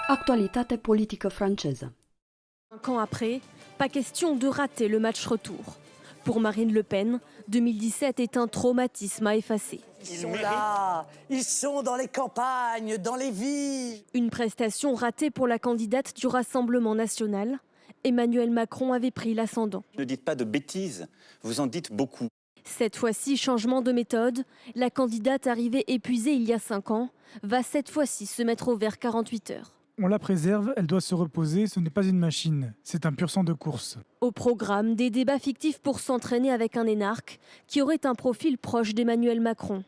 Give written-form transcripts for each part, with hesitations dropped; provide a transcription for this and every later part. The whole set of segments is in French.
Actualitate politică franceză. 5 ans après, pas question de rater le match retour. Pour Marine Le Pen, 2017 est un traumatisme à effacer. Ils sont là, ils sont dans les campagnes, dans les villes. Une prestation ratée pour la candidate du Rassemblement national. Emmanuel Macron avait pris l'ascendant. Ne dites pas de bêtises, vous en dites beaucoup. Cette fois-ci, changement de méthode. La candidate arrivée épuisée il y a 5 ans va cette fois-ci se mettre au vert 48 heures. On la préserve, elle doit se reposer, ce n'est pas une machine, c'est un pur sang de course. Au programme, des débats fictifs pour s'entraîner avec un énarque qui aurait un profil proche d'Emmanuel Macron.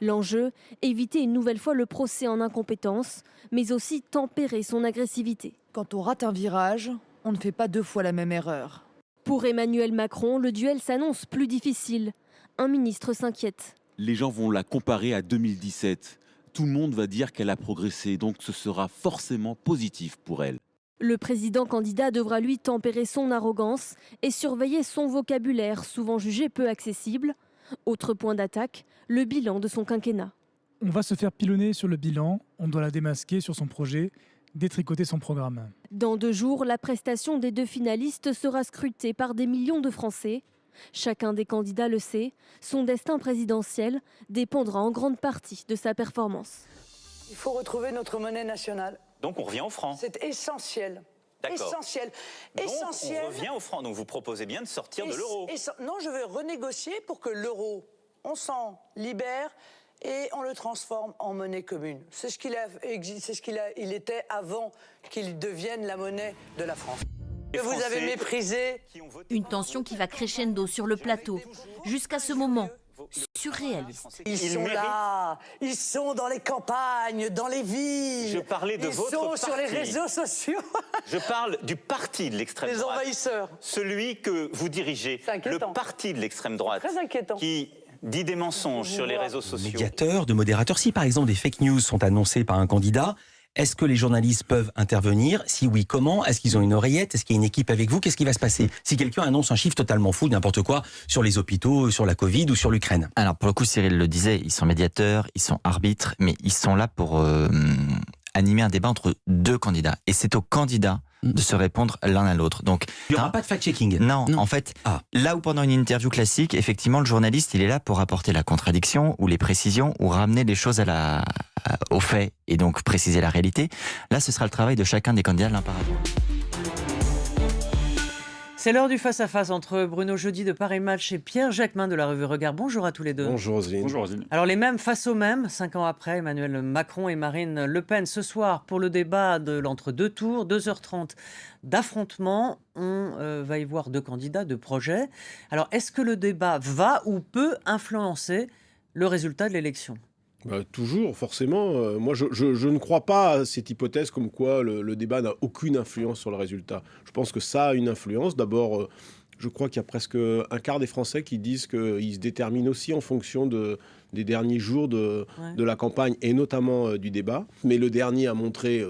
L'enjeu, éviter une nouvelle fois le procès en incompétence, mais aussi tempérer son agressivité. Quand on rate un virage, on ne fait pas 2 fois la même erreur. Pour Emmanuel Macron, le duel s'annonce plus difficile. Un ministre s'inquiète. Les gens vont la comparer à 2017. Tout le monde va dire qu'elle a progressé, donc ce sera forcément positif pour elle. Le président candidat devra lui tempérer son arrogance et surveiller son vocabulaire, souvent jugé peu accessible. Autre point d'attaque, le bilan de son quinquennat. On va se faire pilonner sur le bilan, on doit la démasquer sur son projet, détricoter son programme. Dans 2 jours, la prestation des 2 finalistes sera scrutée par des millions de Français. Chacun des candidats le sait, son destin présidentiel dépendra en grande partie de sa performance. Il faut retrouver notre monnaie nationale. Donc on revient au franc. C'est essentiel. D'accord. Essentiel. Donc Essentiel. on revient au franc. Donc vous proposez bien de sortir de l'euro. Non, je vais renégocier pour que l'euro, on s'en libère et on le transforme en monnaie commune. C'est ce qu'il était avant qu'il devienne la monnaie de la France. Que vous avez méprisé. Une tension qui va crescendo sur le plateau, jusqu'à ce moment surréaliste. Ils sont là, ils sont dans les campagnes, dans les villes. Je parlais de votre parti. Ils sont sur les réseaux sociaux. Je parle du parti de l'extrême droite. Les envahisseurs. Celui que vous dirigez, le parti de l'extrême droite. Très inquiétant. Qui dit des mensonges sur les réseaux sociaux. Médiateur, de modérateur. Si par exemple des fake news sont annoncés par un candidat, est-ce que les journalistes peuvent intervenir? Si oui, comment? Est-ce qu'ils ont une oreillette? Est-ce qu'il y a une équipe avec vous? Qu'est-ce qui va se passer si quelqu'un annonce un chiffre totalement fou, n'importe quoi, sur les hôpitaux, sur la Covid ou sur l'Ukraine? Alors pour le coup, Cyril le disait, ils sont médiateurs, ils sont arbitres, mais ils sont là pour animer un débat entre 2 candidats. Et c'est aux candidats de se répondre l'un à l'autre. Donc, il n'y aura pas de fact-checking. Non, en fait, là où pendant une interview classique, effectivement, le journaliste, il est là pour apporter la contradiction ou les précisions ou ramener les choses aux faits et donc préciser la réalité. Là, ce sera le travail de chacun des candidats l'un par rapport. C'est l'heure du face-à-face entre Bruno Jeudi de Paris Match et Pierre Jacquemin de la revue Regard. Bonjour à tous les deux. Bonjour Roselyne. Bonjour Roselyne. Alors les mêmes face aux mêmes, 5 ans après, Emmanuel Macron et Marine Le Pen ce soir pour le débat de l'entre-deux tours, 2h30 d'affrontement. On va y voir 2 candidats, 2 projets. Alors est-ce que le débat va ou peut influencer le résultat de l'élection ? Toujours, forcément. Moi, je ne crois pas à cette hypothèse comme quoi le débat n'a aucune influence sur le résultat. Je pense que ça a une influence. D'abord, je crois qu'il y a presque un quart des Français qui disent qu'ils se déterminent aussi en fonction des derniers jours de la campagne et notamment du débat. Mais le dernier a montré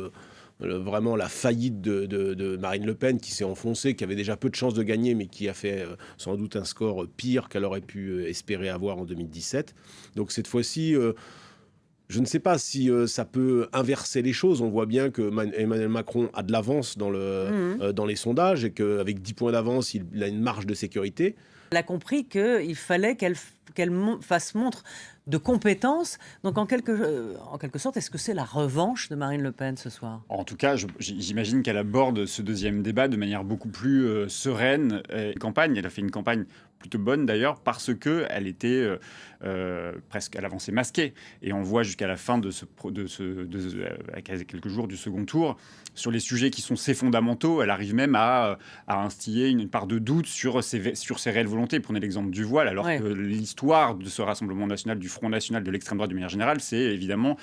vraiment la faillite de Marine Le Pen qui s'est enfoncée, qui avait déjà peu de chances de gagner, mais qui a fait sans doute un score pire qu'elle aurait pu espérer avoir en 2017. Donc cette fois-ci... je ne sais pas si ça peut inverser les choses. On voit bien que Emmanuel Macron a de l'avance dans les sondages et qu'avec 10 points d'avance, il a une marge de sécurité. Elle a compris qu'il fallait qu'elle fasse montre de compétences. Donc en quelque sorte, est-ce que c'est la revanche de Marine Le Pen ce soir ? En tout cas, j'imagine qu'elle aborde ce deuxième débat de manière beaucoup plus sereine. Elle a fait une campagne plutôt bonne d'ailleurs parce qu'elle était presque à l'avancée masquée. Et on voit jusqu'à la fin quelques jours du second tour, sur les sujets qui sont ses fondamentaux, elle arrive même à instiller une part de doute sur ses réelles volontés. Prenez l'exemple du voile, alors que l'histoire de ce Rassemblement national, du Front national, de l'extrême droite de manière générale, c'est évidemment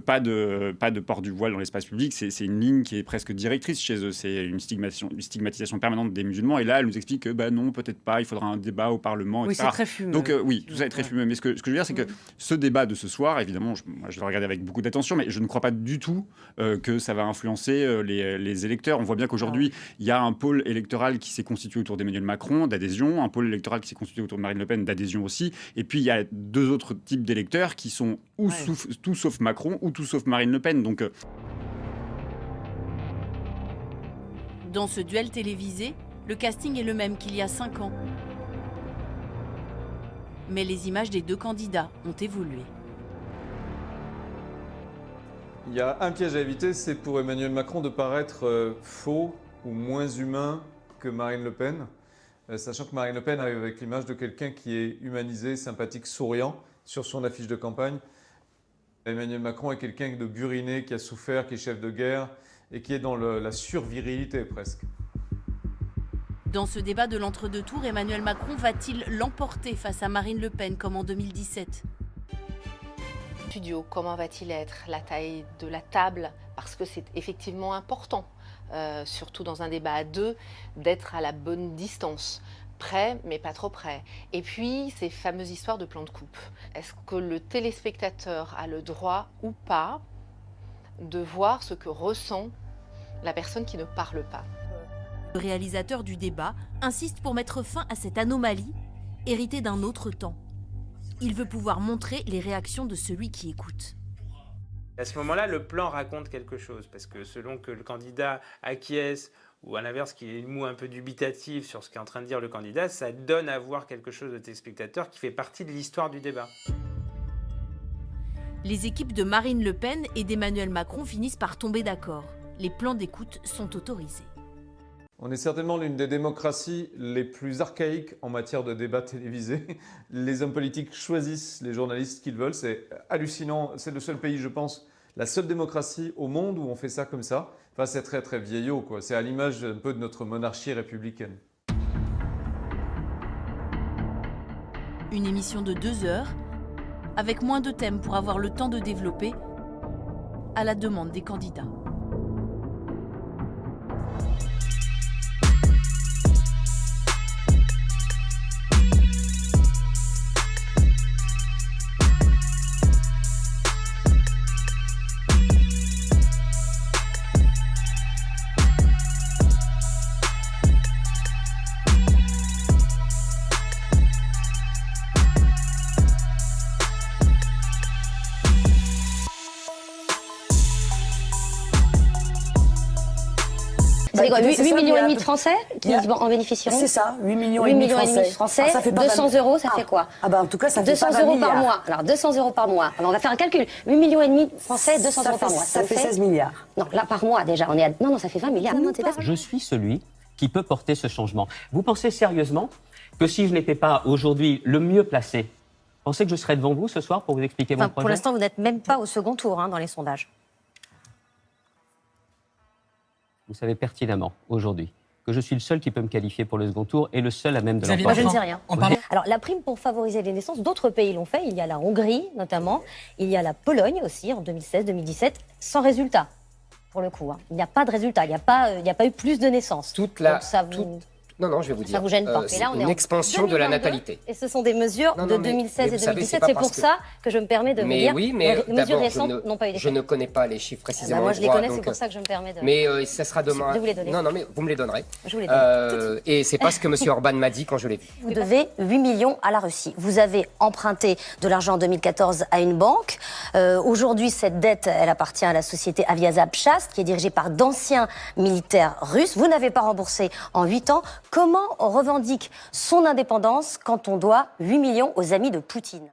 pas de port du voile dans l'espace public. C'est une ligne qui est presque directrice chez eux. C'est une stigmatisation permanente des musulmans. Et là, elle nous explique que non, peut-être pas, il faudra un débat au Parlement, etc. Oui, c'est très fumeux. Donc oui, tout ça est très fumeux. Mais ce que je veux dire, c'est que ce débat de ce soir, évidemment, je vais le regarder avec beaucoup d'attention, mais je ne crois pas du tout que ça va influencer les électeurs. On voit bien qu'aujourd'hui, il y a un pôle électoral qui s'est constitué autour d'Emmanuel Macron, d'adhésion, un pôle électoral qui s'est constitué autour de Marine Le Pen, d'adhésion aussi. Et puis, il y a 2 autres types d'électeurs qui sont tout sauf Macron ou tout sauf Marine Le Pen. Donc Dans ce duel télévisé, le casting est le même qu'il y a 5 ans. Mais les images des deux candidats ont évolué. Il y a un piège à éviter, c'est pour Emmanuel Macron de paraître faux ou moins humain que Marine Le Pen, sachant que Marine Le Pen arrive avec l'image de quelqu'un qui est humanisé, sympathique, souriant sur son affiche de campagne. Emmanuel Macron est quelqu'un de buriné, qui a souffert, qui est chef de guerre et qui est dans la survirilité presque. Dans ce débat de l'entre-deux tours, Emmanuel Macron va-t-il l'emporter face à Marine Le Pen comme en 2017 ? Studio, comment va-t-il être? La taille de la table, parce que c'est effectivement important, surtout dans un débat à deux, d'être à la bonne distance. Près, mais pas trop près. Et puis, ces fameuses histoires de plan de coupe. Est-ce que le téléspectateur a le droit ou pas de voir ce que ressent la personne qui ne parle pas? Le réalisateur du débat insiste pour mettre fin à cette anomalie, héritée d'un autre temps. Il veut pouvoir montrer les réactions de celui qui écoute. À ce moment-là, le plan raconte quelque chose, parce que selon que le candidat acquiesce, ou à l'inverse, qu'il est mou un peu dubitatif sur ce qu'est en train de dire le candidat, ça donne à voir quelque chose de téléspectateur qui fait partie de l'histoire du débat. Les équipes de Marine Le Pen et d'Emmanuel Macron finissent par tomber d'accord. Les plans d'écoute sont autorisés. On est certainement l'une des démocraties les plus archaïques en matière de débat télévisé. Les hommes politiques choisissent les journalistes qu'ils veulent. C'est hallucinant. C'est le seul pays, je pense, la seule démocratie au monde où on fait ça comme ça. Enfin, c'est très très vieillot, quoi. C'est à l'image un peu de notre monarchie républicaine. Une émission de 2 heures, avec moins de thèmes pour avoir le temps de développer, à la demande des candidats. C'est quoi, 8 millions et demi de Français qui en bénéficieront? C'est ça, 8 millions et demi de Français. Ça fait 200 €, ça fait quoi? Ah bah en tout cas, ça fait 200 pas 20 € par milliards. mois. Alors 200 € par mois. Alors, on va faire un calcul. 8 millions et demi de Français, 200 € par mois. Ça fait 16 milliards. Non, là par mois déjà. On est à... Non, ça fait 20 milliards. Je suis celui qui peut porter ce changement. Vous pensez sérieusement que si je n'étais pas aujourd'hui le mieux placé, pensez que je serais devant vous ce soir pour vous expliquer mon projet? Pour l'instant, vous n'êtes même pas au second tour dans les sondages. Vous savez pertinemment, aujourd'hui, que je suis le seul qui peut me qualifier pour le second tour et le seul à même de l'emporter. Moi, je ne sais rien. Alors, la prime pour favoriser les naissances, d'autres pays l'ont fait. Il y a la Hongrie, notamment. Il y a la Pologne aussi, en 2016-2017, sans résultat, pour le coup. Il n'y a pas de résultat. Il n'y a pas eu plus de naissances. Donc, ça vous... Non, je vais vous dire. Ça vous gêne pas. C'est là, on est une expansion de la natalité. Et ce sont des mesures de 2016 et 2017. C'est pour ça que je me permets de vous dire. Oui, mais les mesures récentes n'ont pas eu d'effet. Je ne connais pas les chiffres précisément. Moi, je les connais, c'est pour ça que je me permets de... Mais ça sera demain. Je vous les donner. Non, mais vous me les donnerez. Je vous les donne. Et c'est pas ce que M. Orban m'a dit quand je l'ai vu. Vous devez 8 millions à la Russie. Vous avez emprunté de l'argent en 2014 à une banque. Aujourd'hui, cette dette, elle appartient à la société Aviazap-Chast, qui est dirigée par d'anciens militaires russes. Vous n'avez pas remboursé en 8 ans. Comment revendique son indépendance quand on doit 8 millions aux amis de Poutine?